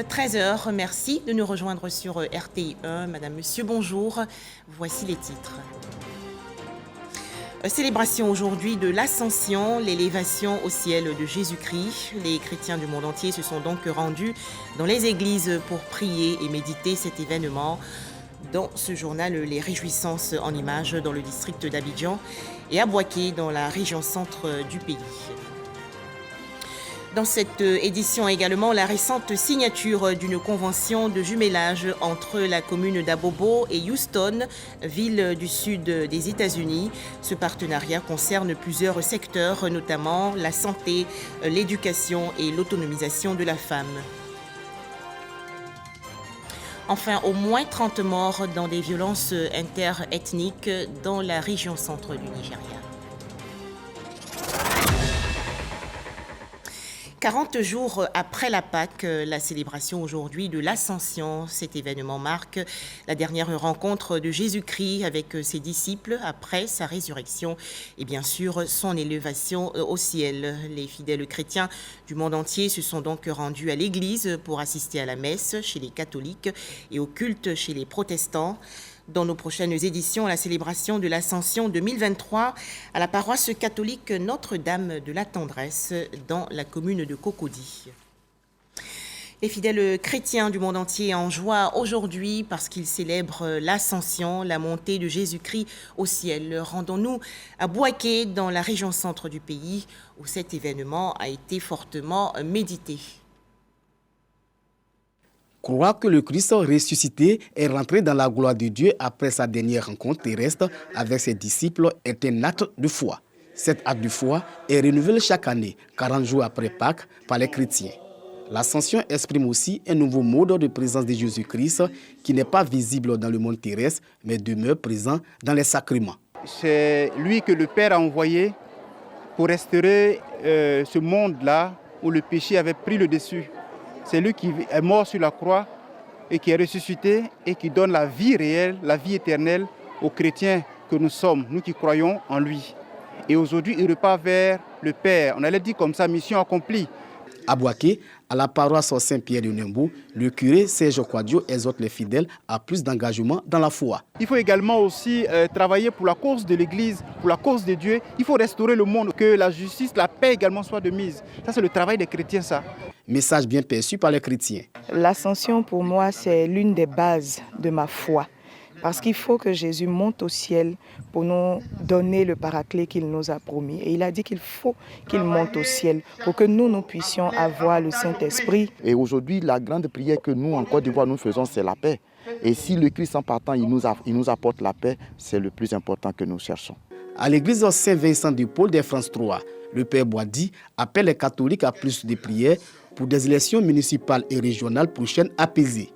13h, merci de nous rejoindre sur RTI 1. Madame, monsieur, bonjour. Voici les titres. Célébration aujourd'hui de l'Ascension, l'élévation au ciel de Jésus-Christ. Les chrétiens du monde entier se sont donc rendus dans les églises pour prier et méditer cet événement. Dans ce journal, les réjouissances en images dans le district d'Abidjan et à Boaké dans la région centre du pays. Dans cette édition également, la récente signature d'une convention de jumelage entre la commune d'Abobo et Houston, ville du sud des États-Unis. Ce partenariat concerne plusieurs secteurs, notamment la santé, l'éducation et l'autonomisation de la femme. Enfin, au moins 30 morts dans des violences interethniques dans la région centre du Nigeria. 40 jours après la Pâque, la célébration aujourd'hui de l'Ascension. Cet événement marque la dernière rencontre de Jésus-Christ avec ses disciples après sa résurrection et bien sûr son élévation au ciel. Les fidèles chrétiens du monde entier se sont donc rendus à l'église pour assister à la messe chez les catholiques et au culte chez les protestants. Dans nos prochaines éditions, la célébration de l'Ascension 2023 à la paroisse catholique Notre-Dame de la Tendresse dans la commune de Cocody. Les fidèles chrétiens du monde entier en joie aujourd'hui parce qu'ils célèbrent l'Ascension, la montée de Jésus-Christ au ciel. Rendons-nous à Boaké dans la région centre du pays où cet événement a été fortement médité. Croire que le Christ ressuscité est rentré dans la gloire de Dieu après sa dernière rencontre terrestre avec ses disciples est un acte de foi. Cet acte de foi est renouvelé chaque année, 40 jours après Pâques, par les chrétiens. L'Ascension exprime aussi un nouveau mode de présence de Jésus-Christ qui n'est pas visible dans le monde terrestre, mais demeure présent dans les sacrements. C'est lui que le Père a envoyé pour restaurer ce monde-là où le péché avait pris le dessus. C'est lui qui est mort sur la croix et qui est ressuscité et qui donne la vie réelle, la vie éternelle aux chrétiens que nous sommes, nous qui croyons en lui. Et aujourd'hui, il repart vers le Père. On allait dire comme ça, mission accomplie. À Boaké, à la paroisse Saint-Pierre de Nembo, le curé Serge Quadio exhorte les fidèles à plus d'engagement dans la foi. Il faut également aussi travailler pour la cause de l'Église, pour la cause de Dieu. Il faut restaurer le monde, que la justice, la paix également soient de mise. Ça, c'est le travail des chrétiens, ça. Message bien perçu par les chrétiens. L'ascension, pour moi, c'est l'une des bases de ma foi. Parce qu'il faut que Jésus monte au ciel pour nous donner le paraclet qu'il nous a promis. Et il a dit qu'il faut qu'il monte au ciel pour que nous puissions avoir le Saint-Esprit. Et aujourd'hui, la grande prière que nous, en Côte d'Ivoire, nous faisons, c'est la paix. Et si le Christ en partant, il nous apporte la paix, c'est le plus important que nous cherchons. À l'église Saint-Vincent de Paul des France 3, le Père Boadi appelle les catholiques à plus de prières pour des élections municipales et régionales prochaines apaisées.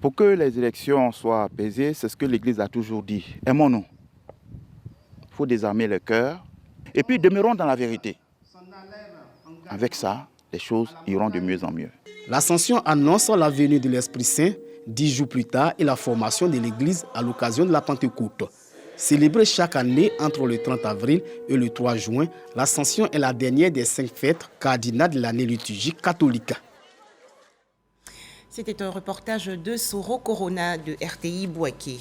Pour que les élections soient apaisées, c'est ce que l'Église a toujours dit. Aimons-nous. Il faut désarmer le cœur. Et puis demeurons dans la vérité. Avec ça, les choses iront de mieux en mieux. L'Ascension annonce la venue de l'Esprit Saint 10 jours plus tard et la formation de l'Église à l'occasion de la Pentecôte. Célébrée chaque année entre le 30 avril et le 3 juin, l'Ascension est la dernière des 5 fêtes cardinales de l'année liturgique catholique. C'était un reportage de Soro Corona de RTI Boaké.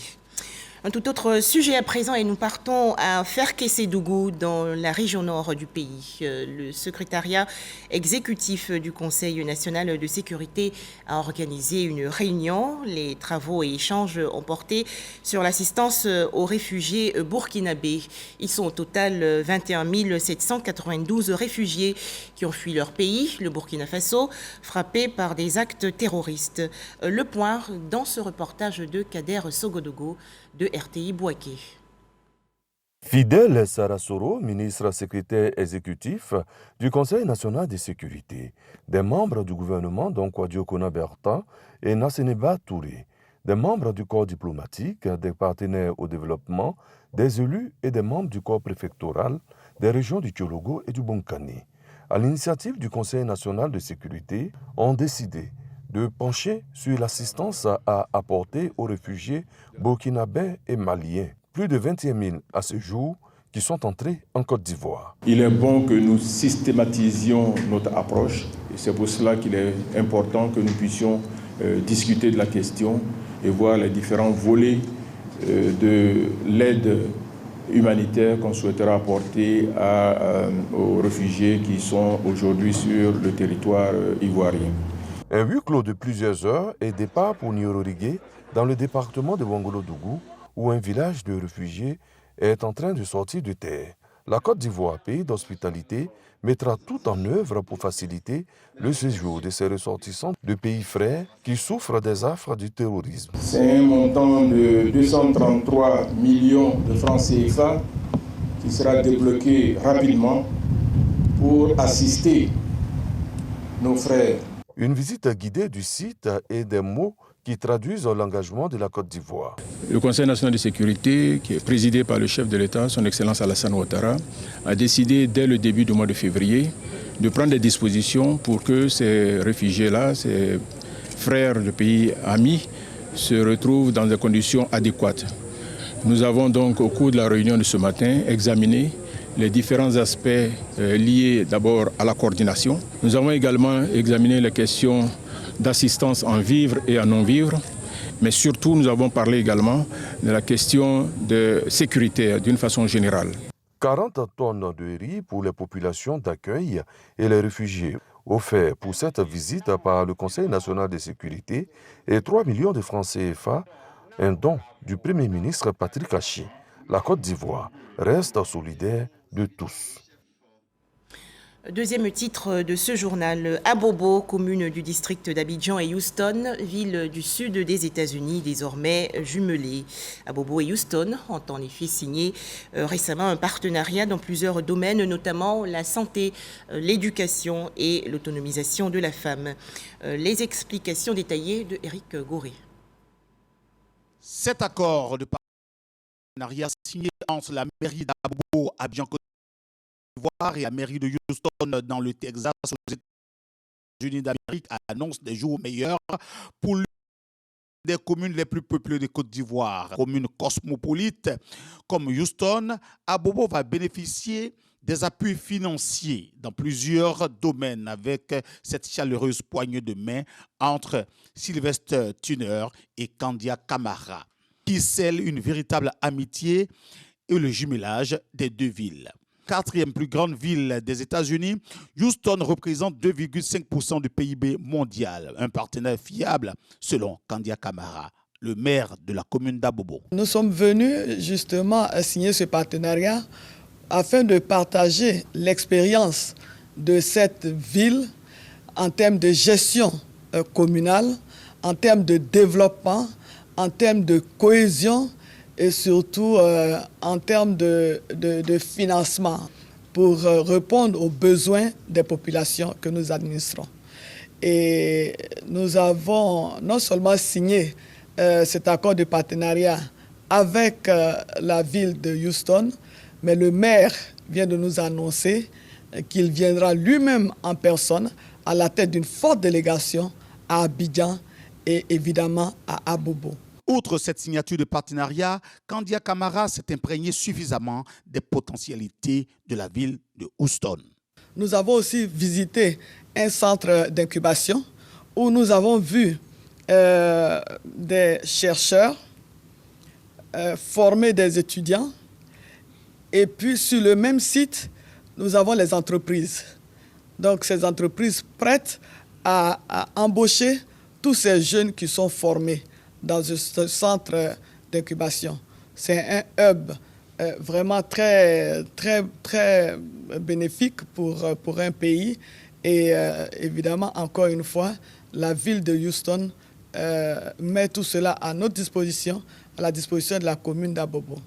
Un tout autre sujet à présent et nous partons à Ferkessédougou dans la région nord du pays. Le secrétariat exécutif du Conseil national de sécurité a organisé une réunion. Les travaux et échanges ont porté sur l'assistance aux réfugiés burkinabés. Ils sont au total 21 792 réfugiés qui ont fui leur pays, le Burkina Faso, frappé par des actes terroristes. Le point dans ce reportage de Kader Sogodogo de RTI Boaké. Fidel Sarah Soro, ministre secrétaire exécutif du Conseil national de sécurité, des membres du gouvernement dont Kouadio Kona Bertin et Nasseneba Touré, des membres du corps diplomatique, des partenaires au développement, des élus et des membres du corps préfectoral des régions du Tiologo et du Bonkane, à l'initiative du Conseil national de sécurité, ont décidé de pencher sur l'assistance à apporter aux réfugiés burkinabés et maliens. Plus de 21 000 à ce jour qui sont entrés en Côte d'Ivoire. Il est bon que nous systématisions notre approche et c'est pour cela qu'il est important que nous puissions discuter de la question et voir les différents volets de l'aide humanitaire qu'on souhaitera apporter aux réfugiés qui sont aujourd'hui sur le territoire ivoirien. Un huis clos de plusieurs heures et départ pour Niororigué, dans le département de Wangolo-Dougou, où un village de réfugiés est en train de sortir de terre. La Côte d'Ivoire, pays d'hospitalité, mettra tout en œuvre pour faciliter le séjour de ces ressortissants de pays frères qui souffrent des affres du terrorisme. C'est un montant de 233 millions de francs CFA qui sera débloqué rapidement pour assister nos frères. Une visite guidée du site et des mots qui traduisent l'engagement de la Côte d'Ivoire. Le Conseil national de sécurité, qui est présidé par le chef de l'État, son Excellence Alassane Ouattara, a décidé dès le début du mois de février de prendre des dispositions pour que ces réfugiés-là, ces frères de pays amis, se retrouvent dans des conditions adéquates. Nous avons donc, au cours de la réunion de ce matin, examiné les différents aspects liés d'abord à la coordination. Nous avons également examiné les questions d'assistance en vivres et en non-vivres, mais surtout nous avons parlé également de la question de sécurité d'une façon générale. 40 tonnes de riz pour les populations d'accueil et les réfugiés, offerts pour cette visite par le Conseil national de sécurité, et 3 millions de francs CFA, un don du Premier ministre Patrick Haché. La Côte d'Ivoire reste solidaire de tous. Deuxième titre de ce journal, Abobo, commune du district d'Abidjan et Houston, ville du sud des États-Unis, désormais jumelée. Abobo et Houston ont en effet signé récemment un partenariat dans plusieurs domaines, notamment la santé, l'éducation et l'autonomisation de la femme. Les explications détaillées de Éric Goré. Cet accord de partenariat signé entre la mairie d'Abobo, Abidjan et la mairie de Houston dans le Texas aux États-Unis d'Amérique annonce des jours meilleurs pour l'une des communes les plus peuplées de Côte d'Ivoire. Commune cosmopolite comme Houston, Abobo va bénéficier des appuis financiers dans plusieurs domaines avec cette chaleureuse poignée de main entre Sylvester Tuner et Kandia Camara, qui scelle une véritable amitié et le jumelage des deux villes. Quatrième plus grande ville des États-Unis, Houston représente 2,5% du PIB mondial. Un partenaire fiable, selon Kandia Camara, le maire de la commune d'Abobo. Nous sommes venus justement à signer ce partenariat afin de partager l'expérience de cette ville en termes de gestion communale, en termes de développement, en termes de cohésion et surtout en termes de financement pour répondre aux besoins des populations que nous administrons. Et nous avons non seulement signé cet accord de partenariat avec la ville de Houston, mais le maire vient de nous annoncer qu'il viendra lui-même en personne à la tête d'une forte délégation à Abidjan et évidemment à Abobo. Outre cette signature de partenariat, Kandia Camara s'est imprégné suffisamment des potentialités de la ville de Houston. Nous avons aussi visité un centre d'incubation où nous avons vu des chercheurs former des étudiants. Et puis sur le même site, nous avons les entreprises. Donc ces entreprises prêtes à embaucher tous ces jeunes qui sont formés dans ce centre d'incubation. C'est un hub vraiment très bénéfique pour un pays. Et évidemment, encore une fois, la ville de Houston met tout cela à notre disposition, à la disposition de la commune d'Abobo.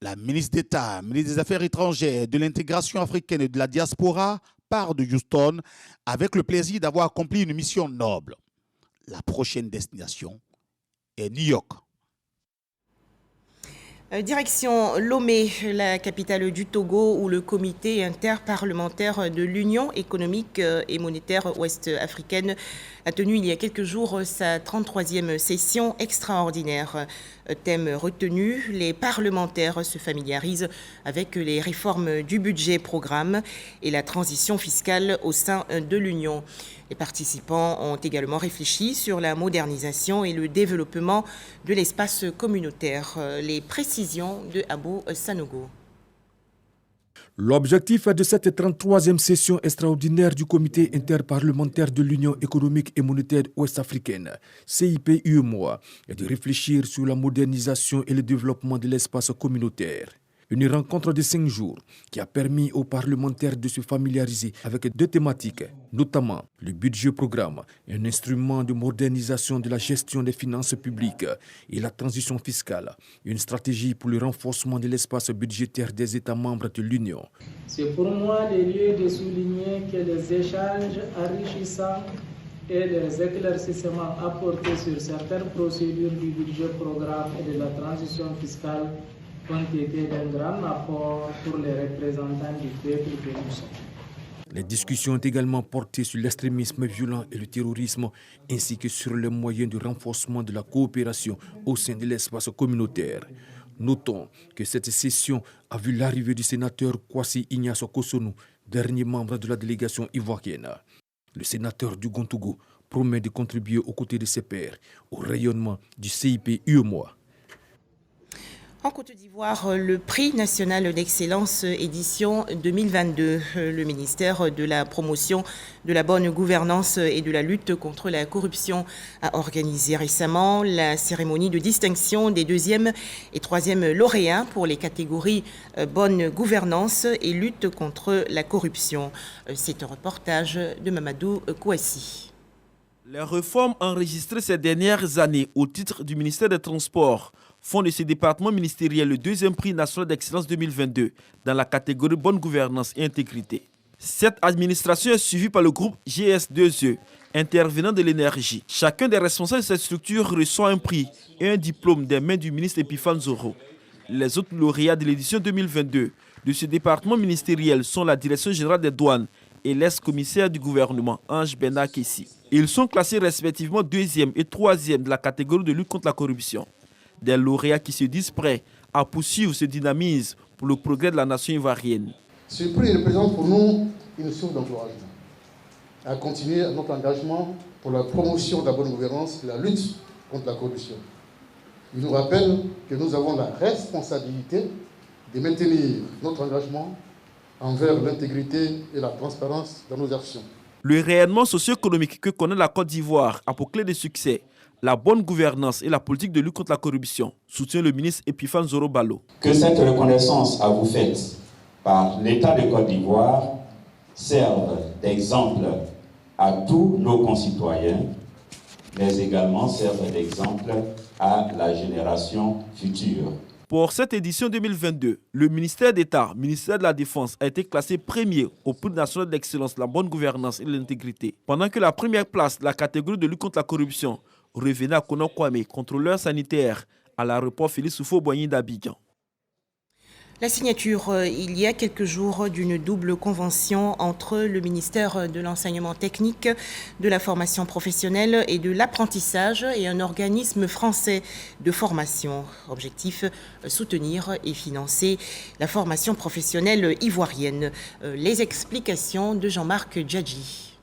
La ministre d'État, ministre des Affaires étrangères, de l'intégration africaine et de la diaspora part de Houston avec le plaisir d'avoir accompli une mission noble. La prochaine destination est New York. Direction Lomé, la capitale du Togo, où le comité interparlementaire de l'Union économique et monétaire ouest-africaine a tenu il y a quelques jours sa 33e session extraordinaire. Thème retenu, les parlementaires se familiarisent avec les réformes du budget programme et la transition fiscale au sein de l'Union. Les participants ont également réfléchi sur la modernisation et le développement de l'espace communautaire. Les précisions de Abou Sanogo. L'objectif de cette 33e session extraordinaire du Comité interparlementaire de l'Union économique et monétaire ouest-africaine, CIP-UEMOA, est de réfléchir sur la modernisation et le développement de l'espace communautaire. Une rencontre de 5 jours qui a permis aux parlementaires de se familiariser avec 2 thématiques, notamment le budget programme, un instrument de modernisation de la gestion des finances publiques et la transition fiscale, une stratégie pour le renforcement de l'espace budgétaire des États membres de l'Union. C'est pour moi le lieu de souligner que les échanges enrichissants et les éclaircissements apportés sur certaines procédures du budget programme et de la transition fiscale ont été d'un grand apport pour les représentants du peuple que nous sommes. Les discussions ont également porté sur l'extrémisme violent et le terrorisme, ainsi que sur les moyens de renforcement de la coopération au sein de l'espace communautaire. Notons que cette session a vu l'arrivée du sénateur Kwasi Ignace Kosonou, dernier membre de la délégation ivoirienne. Le sénateur du Gontougou promet de contribuer aux côtés de ses pairs au rayonnement du CIP-UEMOA. En Côte d'Ivoire, le prix national d'excellence édition 2022. Le ministère de la promotion de la bonne gouvernance et de la lutte contre la corruption a organisé récemment la cérémonie de distinction des 2e et 3e lauréats pour les catégories bonne gouvernance et lutte contre la corruption. C'est un reportage de Mamadou Kouassi. Les réformes enregistrées ces dernières années au titre du ministère des Transports font de ce département ministériel le 2e prix national d'excellence 2022 dans la catégorie bonne gouvernance et intégrité. Cette administration est suivie par le groupe GS2E, intervenant de l'énergie. Chacun des responsables de cette structure reçoit un prix et un diplôme des mains du ministre Epiphane Zoro. Les autres lauréats de l'édition 2022 de ce département ministériel sont la Direction générale des douanes et l'ex-commissaire du gouvernement, Ange Bena Kessi. Ils sont classés respectivement 2e et 3e de la catégorie de lutte contre la corruption. Des lauréats qui se disent prêts à poursuivre ce dynamisme pour le progrès de la nation ivoirienne. Ce prix représente pour nous une source d'encouragement à continuer notre engagement pour la promotion de la bonne gouvernance et la lutte contre la corruption. Il nous rappelle que nous avons la responsabilité de maintenir notre engagement envers l'intégrité et la transparence dans nos actions. Le rayonnement socio-économique que connaît la Côte d'Ivoire a pour clé de succès la bonne gouvernance et la politique de lutte contre la corruption, soutient le ministre Epiphane Zoro Balo. Que cette reconnaissance à vous faite par l'État de Côte d'Ivoire serve d'exemple à tous nos concitoyens, mais également serve d'exemple à la génération future. Pour cette édition 2022, le ministère d'État, ministère de la Défense, a été classé premier au prix national d'excellence de la bonne gouvernance et de l'intégrité. Pendant que la première place de la catégorie de lutte contre la corruption revenait à Konan Kwame, contrôleur sanitaire à l'aéroport Félix Houphouët-Boigny d'Abidjan. La signature il y a quelques jours d'une double convention entre le ministère de l'enseignement technique, de la formation professionnelle et de l'apprentissage et un organisme français de formation. Objectif, soutenir et financer la formation professionnelle ivoirienne. Les explications de Jean-Marc Djadji.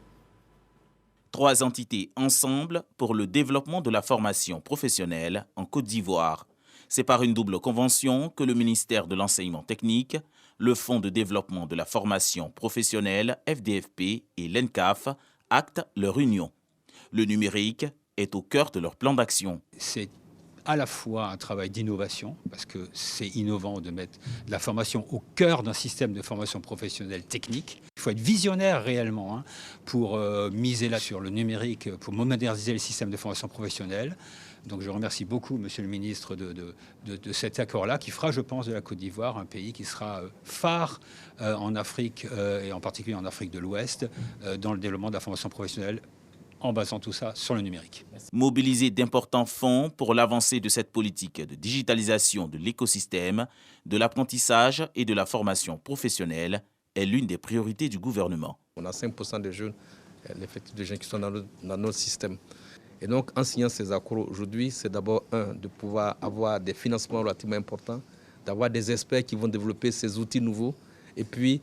3 entités ensemble pour le développement de la formation professionnelle en Côte d'Ivoire. C'est par une double convention que le ministère de l'enseignement technique, le Fonds de développement de la formation professionnelle, FDFP, et l'ENCAF actent leur union. Le numérique est au cœur de leur plan d'action. C'est à la fois un travail d'innovation, parce que c'est innovant de mettre de la formation au cœur d'un système de formation professionnelle technique. Il faut être visionnaire réellement pour miser là sur le numérique, pour moderniser le système de formation professionnelle. Donc je remercie beaucoup, Monsieur le Ministre, de cet accord-là qui fera, je pense, de la Côte d'Ivoire un pays qui sera phare en Afrique et en particulier en Afrique de l'Ouest dans le développement de la formation professionnelle en basant tout ça sur le numérique. Mobiliser d'importants fonds pour l'avancée de cette politique de digitalisation de l'écosystème, de l'apprentissage et de la formation professionnelle est l'une des priorités du gouvernement. On a 5% de jeunes, l'effectif de jeunes qui sont dans notre système. Et donc, en signant ces accords aujourd'hui, c'est d'abord, de pouvoir avoir des financements relativement importants, d'avoir des experts qui vont développer ces outils nouveaux, et puis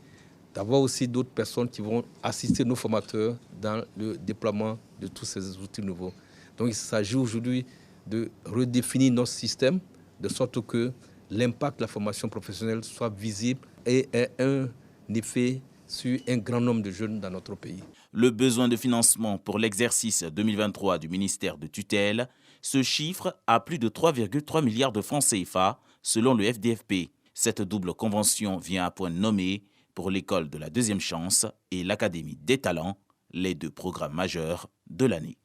d'avoir aussi d'autres personnes qui vont assister nos formateurs dans le déploiement de tous ces outils nouveaux. Donc il s'agit aujourd'hui de redéfinir notre système de sorte que l'impact de la formation professionnelle soit visible et ait un effet sur un grand nombre de jeunes dans notre pays. Le besoin de financement pour l'exercice 2023 du ministère de tutelle se chiffre à plus de 3,3 milliards de francs CFA selon le FDFP. Cette double convention vient à point nommé pour l'école de la deuxième chance et l'Académie des talents, les deux programmes majeurs de l'année.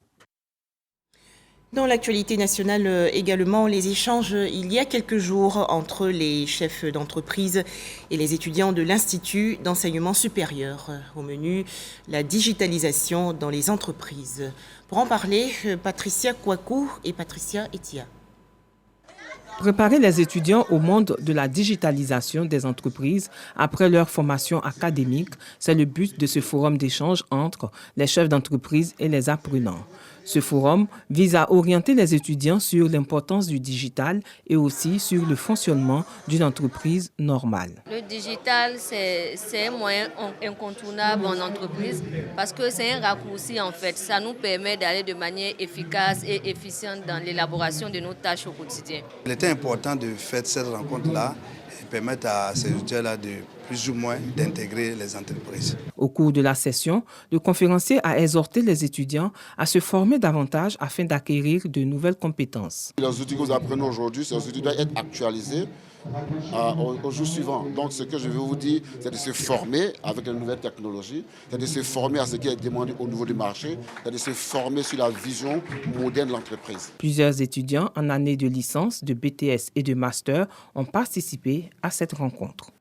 Dans l'actualité nationale également, les échanges il y a quelques jours entre les chefs d'entreprise et les étudiants de l'Institut d'enseignement supérieur. Au menu, la digitalisation dans les entreprises. Pour en parler, Patricia Kouakou et Patricia Etia. Préparer les étudiants au monde de la digitalisation des entreprises après leur formation académique, c'est le but de ce forum d'échange entre les chefs d'entreprise et les apprenants. Ce forum vise à orienter les étudiants sur l'importance du digital et aussi sur le fonctionnement d'une entreprise normale. Le digital, c'est un moyen incontournable en entreprise parce que c'est un raccourci en fait. Ça nous permet d'aller de manière efficace et efficiente dans l'élaboration de nos tâches au quotidien. Il était important de faire cette rencontre-là et permettre à ces étudiants-là de plus ou moins d'intégrer les entreprises. Au cours de la session, le conférencier a exhorté les étudiants à se former davantage afin d'acquérir de nouvelles compétences. Les outils que vous apprenez aujourd'hui, ces outils doivent être actualisés au jour suivant. Donc ce que je veux vous dire, c'est de se former avec les nouvelles technologies, c'est de se former à ce qui est demandé au niveau du marché, c'est de se former sur la vision moderne de l'entreprise. Plusieurs étudiants en année de licence, de BTS et de master ont participé à cette rencontre.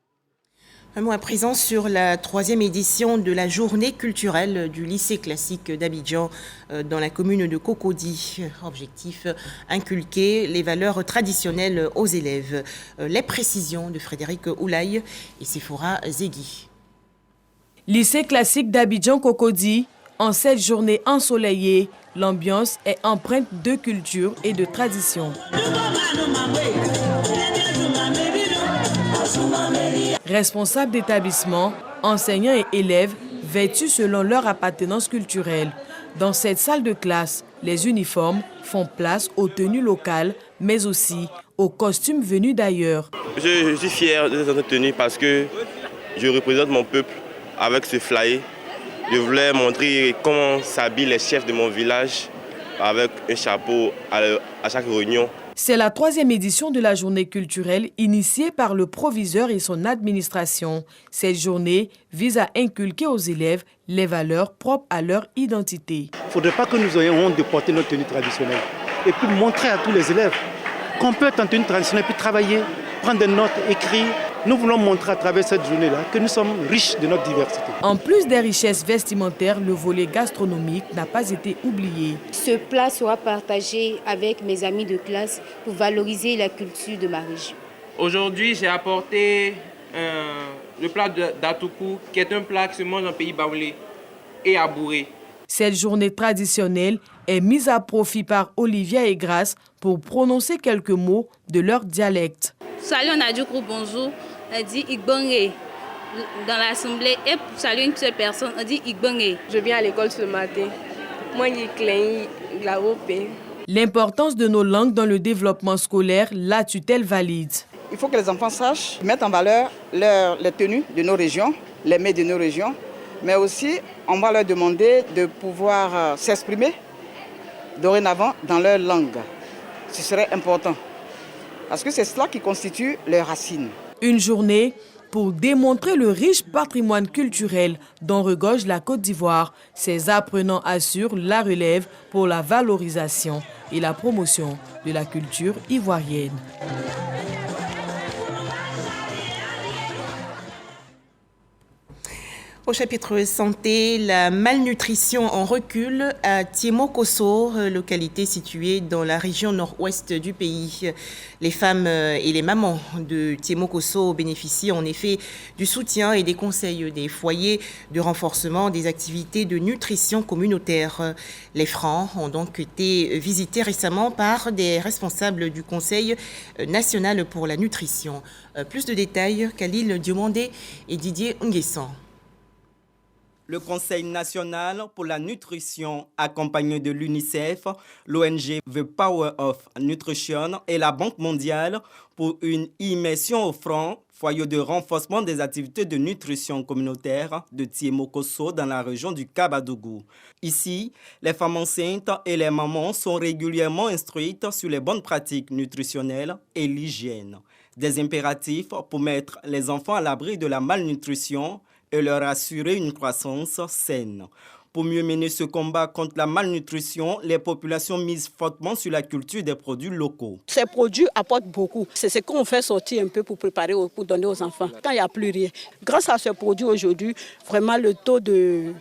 Un mot à présent sur la 3e édition de la journée culturelle du lycée classique d'Abidjan dans la commune de Cocody. Objectif, inculquer les valeurs traditionnelles aux élèves. Les précisions de Frédéric Oulaye et Sephora Zegui. Lycée classique d'Abidjan Cocody, en cette journée ensoleillée, l'ambiance est empreinte de culture et de tradition. Responsables d'établissement, enseignants et élèves vêtus selon leur appartenance culturelle. Dans cette salle de classe, les uniformes font place aux tenues locales, mais aussi aux costumes venus d'ailleurs. Je suis fier de cette tenue parce que je représente mon peuple avec ce flyer. Je voulais montrer comment s'habillent les chefs de mon village avec un chapeau à chaque réunion. C'est la 3e édition de la journée culturelle initiée par le proviseur et son administration. Cette journée vise à inculquer aux élèves les valeurs propres à leur identité. Il ne faudrait pas que nous ayons honte de porter notre tenue traditionnelle et puis montrer à tous les élèves qu'on peut être en tenue traditionnelle puis travailler, prendre des notes, écrire. Nous voulons montrer à travers cette journée-là que nous sommes riches de notre diversité. En plus des richesses vestimentaires, le volet gastronomique n'a pas été oublié. Ce plat sera partagé avec mes amis de classe pour valoriser la culture de ma région. Aujourd'hui, j'ai apporté le plat d'Atoukou, qui est un plat qui se mange en pays baoulé et à bourrer. Cette journée traditionnelle est mise à profit par Olivia et Grace pour prononcer quelques mots de leur dialecte. Salut, on a dit bonjour, on dit Igbonge dans l'assemblée et pour saluer une seule personne, on dit Igbonge. Je viens à l'école ce matin. Moi, je la Européenne. L'importance de nos langues dans le développement scolaire, la tutelle valide. Il faut que les enfants sachent mettre en valeur les tenues de nos régions, les mets de nos régions, mais aussi on va leur demander de pouvoir s'exprimer dorénavant dans leur langue. Ce serait important. Parce que c'est cela qui constitue leurs racines. Une journée pour démontrer le riche patrimoine culturel dont regorge la Côte d'Ivoire. Ces apprenants assurent la relève pour la valorisation et la promotion de la culture ivoirienne. Au chapitre santé, la malnutrition en recul à Tiemokoso, localité située dans la région nord-ouest du pays. Les femmes et les mamans de Tiemokoso bénéficient en effet du soutien et des conseils des foyers de renforcement des activités de nutrition communautaire. Les francs ont donc été visités récemment par des responsables du Conseil national pour la nutrition. Plus de détails, Khalil Diomandé et Didier Nguessan. Le Conseil national pour la nutrition, accompagné de l'UNICEF, l'ONG The Power of Nutrition et la Banque mondiale pour une immersion offrant foyer de renforcement des activités de nutrition communautaire de Tiemokoso dans la région du Kabadougou. Ici, les femmes enceintes et les mamans sont régulièrement instruites sur les bonnes pratiques nutritionnelles et l'hygiène. Des impératifs pour mettre les enfants à l'abri de la malnutrition et leur assurer une croissance saine. Pour mieux mener ce combat contre la malnutrition, les populations misent fortement sur la culture des produits locaux. Ces produits apportent beaucoup. C'est ce qu'on fait sortir un peu pour préparer, pour donner aux enfants. Quand il n'y a plus rien. Grâce à ce produit aujourd'hui, vraiment le taux de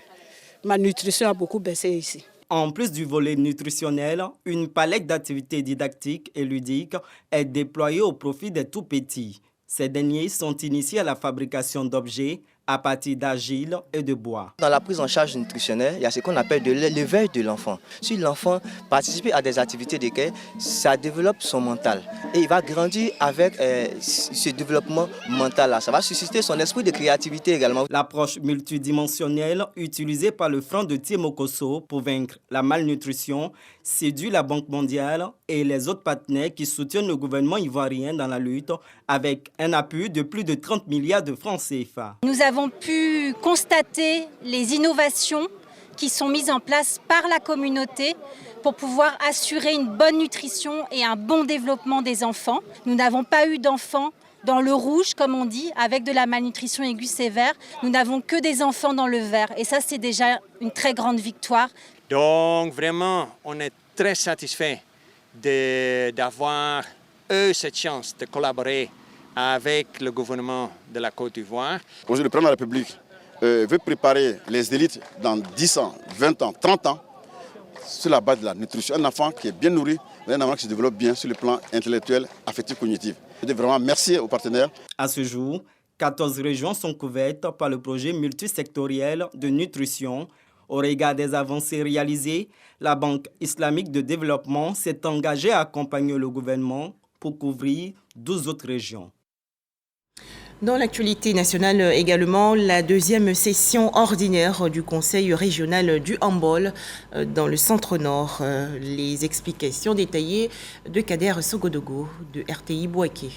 malnutrition a beaucoup baissé ici. En plus du volet nutritionnel, une palette d'activités didactiques et ludiques est déployée au profit des tout-petits. Ces derniers sont initiés à la fabrication d'objets à partir d'argile et de bois. Dans la prise en charge nutritionnelle, il y a ce qu'on appelle de l'éveil de l'enfant. Si l'enfant participe à des activités desquelles ça développe son mental et il va grandir avec ce développement mental-là. Ça va susciter son esprit de créativité également. L'approche multidimensionnelle utilisée par le Front de Tiemokoso pour vaincre la malnutrition séduit la Banque mondiale et les autres partenaires qui soutiennent le gouvernement ivoirien dans la lutte avec un appui de plus de 30 milliards de francs CFA. Nous avons pu constater les innovations qui sont mises en place par la communauté pour pouvoir assurer une bonne nutrition et un bon développement des enfants. Nous n'avons pas eu d'enfants dans le rouge, comme on dit, avec de la malnutrition aiguë sévère. Nous n'avons que des enfants dans le vert. Et ça, c'est déjà une très grande victoire. Donc, vraiment, on est très satisfait d'avoir eu cette chance de collaborer avec le gouvernement de la Côte d'Ivoire. Aujourd'hui, le président de la République veut préparer les élites dans 10 ans, 20 ans, 30 ans sur la base de la nutrition. Un enfant qui est bien nourri, un enfant qui se développe bien sur le plan intellectuel, affectif, cognitif. Je dis vraiment merci aux partenaires. À ce jour, 14 régions sont couvertes par le projet multisectoriel de nutrition. Au regard des avancées réalisées, la Banque islamique de développement s'est engagée à accompagner le gouvernement pour couvrir 12 autres régions. Dans l'actualité nationale également, la deuxième session ordinaire du Conseil régional du handball dans le centre-nord. Les explications détaillées de Kader Sogodogo de RTI Bouaké.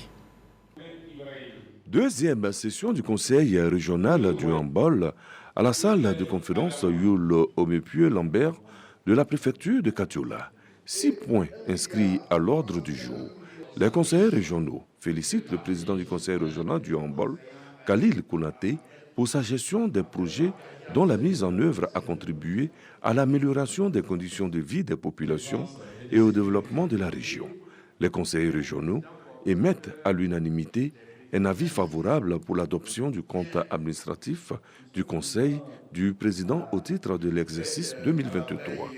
Deuxième session du Conseil régional du handball à la salle de conférence Yul Omepieu Lambert de la préfecture de Katiola. 6 points inscrits à l'ordre du jour. Les conseillers régionaux félicitent le président du conseil régional du handball, Khalil Kounaté, pour sa gestion des projets dont la mise en œuvre a contribué à l'amélioration des conditions de vie des populations et au développement de la région. Les conseillers régionaux émettent à l'unanimité un avis favorable pour l'adoption du compte administratif du conseil du président au titre de l'exercice 2023.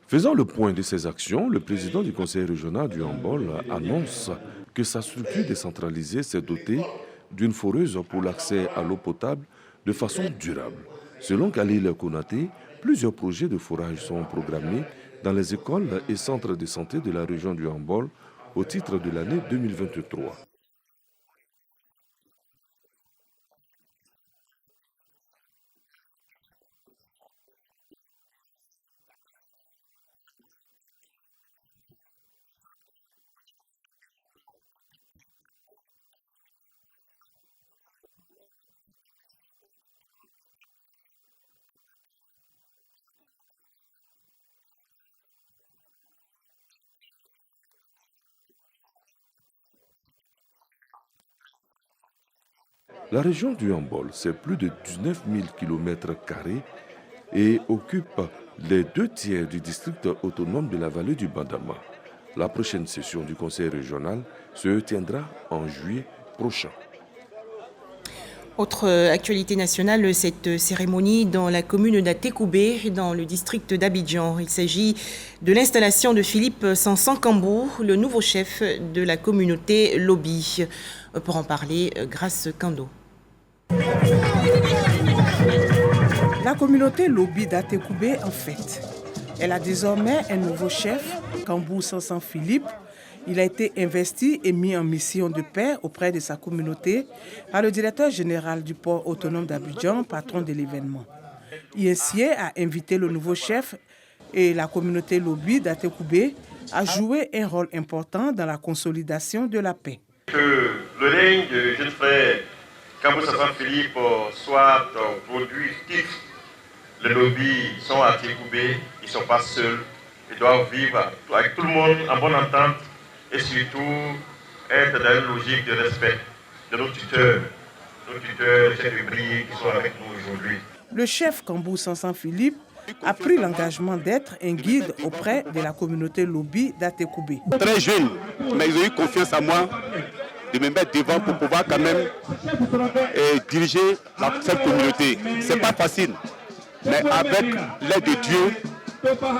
Faisant le point de ces actions, le président du conseil régional du handball annonce que sa structure décentralisée s'est dotée d'une foreuse pour l'accès à l'eau potable de façon durable. Selon Khalil Kounaté, plusieurs projets de forage sont programmés dans les écoles et centres de santé de la région du handball au titre de l'année 2023. La région du handball, c'est plus de 19 000 km² et occupe les 2/3 du district autonome de la vallée du Bandama. La prochaine session du conseil régional se tiendra en juillet prochain. Autre actualité nationale, cette cérémonie dans la commune d'Atekoubé, dans le district d'Abidjan. Il s'agit de l'installation de Philippe Sansan-Kambou, le nouveau chef de la communauté Lobi. Pour en parler, Grâce Kando. La communauté Lobi d'Atekoubé en fête. Elle a désormais un nouveau chef, Kambou Sansan Philippe. Il a été investi et mis en mission de paix auprès de sa communauté par le directeur général du port autonome d'Abidjan, patron de l'événement. ISIE a invité le nouveau chef et la communauté Lobi d'Atekoubé à jouer un rôle important dans la consolidation de la paix. Que le règne de jeune frère Kambou Sansan Philippe soit productif. Les lobbies sont à Atekoubé, ils ne sont pas seuls, ils doivent vivre avec tout le monde en bonne entente et surtout être dans une logique de respect de nos tuteurs, les chefs de brigade qui sont avec nous aujourd'hui. Le chef Kambou Sansan Philippe a pris l'engagement d'être un guide auprès de la communauté Lobi d'Atekoubé. Très jeune, mais ils ont eu confiance en moi de me mettre devant pour pouvoir quand même diriger cette communauté. Ce n'est pas facile, mais avec l'aide de Dieu,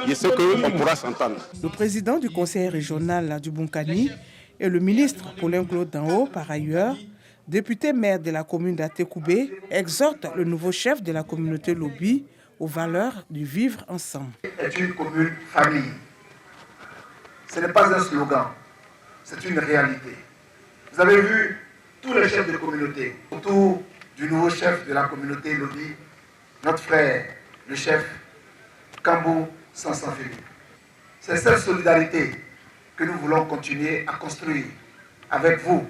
je sais qu'on pourra s'entendre. Le président du conseil régional du Bunkani et le ministre Paulin Claude Danho, par ailleurs, député maire de la commune d'Atekoubé, exhortent le nouveau chef de la communauté Lobi aux valeurs du vivre ensemble. C'est une commune famille. Ce n'est pas un slogan, c'est une réalité. Vous avez vu tous les chefs de communauté autour du nouveau chef de la communauté Lobi, notre frère, le chef Kambou Sansan Philippe. C'est cette solidarité que nous voulons continuer à construire avec vous,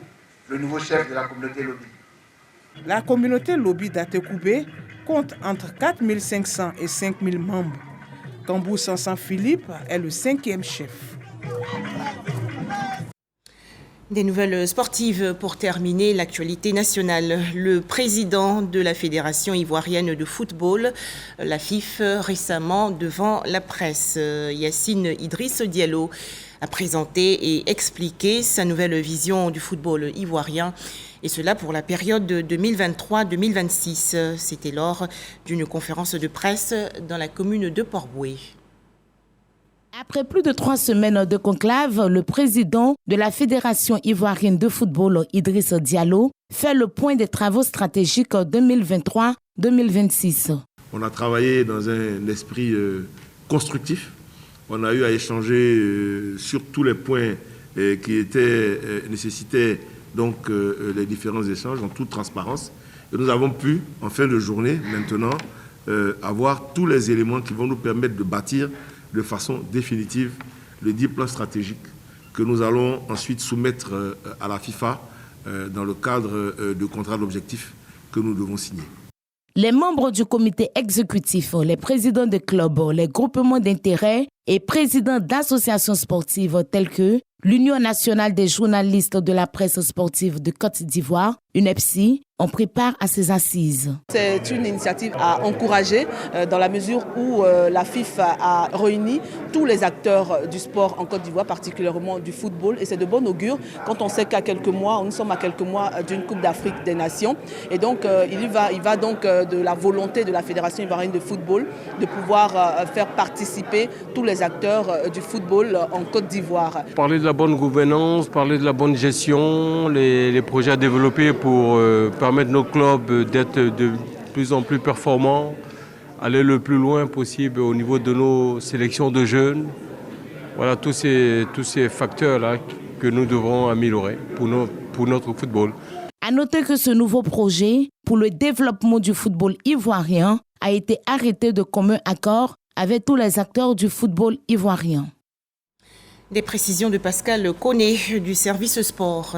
le nouveau chef de la communauté Lobi. La communauté Lobi d'Atekoubé compte entre 4 500 et 5 000 membres. Kambou Sansan Philippe est le 5e chef. Des nouvelles sportives pour terminer l'actualité nationale. Le président de la Fédération ivoirienne de football, la FIF, récemment devant la presse, Yacine Idriss Diallo, a présenté et expliqué sa nouvelle vision du football ivoirien, et cela pour la période 2023-2026. C'était lors d'une conférence de presse dans la commune de Port-Bouët. Après plus de 3 semaines de conclave, le président de la Fédération ivoirienne de football, Idriss Diallo, fait le point des travaux stratégiques 2023-2026. On a travaillé dans un esprit constructif. On a eu à échanger sur tous les points qui nécessitaient donc les différents échanges en toute transparence. Et nous avons pu, en fin de journée, maintenant, avoir tous les éléments qui vont nous permettre de bâtir de façon définitive le 10 plans stratégiques que nous allons ensuite soumettre à la FIFA dans le cadre de contrat d'objectifs que nous devons signer. Les membres du comité exécutif, les présidents de clubs, les groupements d'intérêt et présidents d'associations sportives telles que l'Union nationale des journalistes de la presse sportive de Côte d'Ivoire, UNEPSI, on prépare à ces assises. C'est une initiative à encourager dans la mesure où la FIFA a réuni tous les acteurs du sport en Côte d'Ivoire, particulièrement du football. Et c'est de bon augure quand on sait qu'à quelques mois, nous sommes à quelques mois d'une Coupe d'Afrique des Nations. Et donc il va donc de la volonté de la Fédération ivoirienne de football de pouvoir faire participer tous les acteurs du football en Côte d'Ivoire. Parler de la bonne gouvernance, parler de la bonne gestion, les projets à développer pour permettre nos clubs d'être de plus en plus performants, aller le plus loin possible au niveau de nos sélections de jeunes. Voilà tous ces facteurs-là que nous devrons améliorer pour notre football. À noter que ce nouveau projet pour le développement du football ivoirien a été arrêté de commun accord avec tous les acteurs du football ivoirien. Des précisions de Pascal Koné du service sport.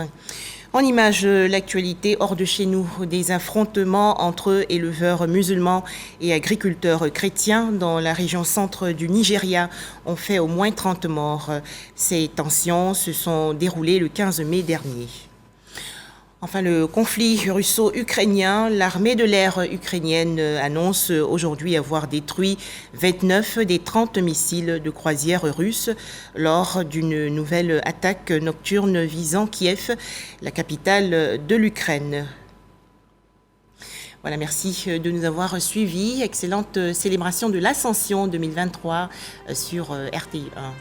En image, l'actualité hors de chez nous, des affrontements entre éleveurs musulmans et agriculteurs chrétiens dans la région centre du Nigeria ont fait au moins 30 morts. Ces tensions se sont déroulées le 15 mai dernier. Enfin, le conflit russo-ukrainien, l'armée de l'air ukrainienne annonce aujourd'hui avoir détruit 29 des 30 missiles de croisière russes lors d'une nouvelle attaque nocturne visant Kiev, la capitale de l'Ukraine. Voilà, merci de nous avoir suivis. Excellente célébration de l'Ascension 2023 sur RTI1.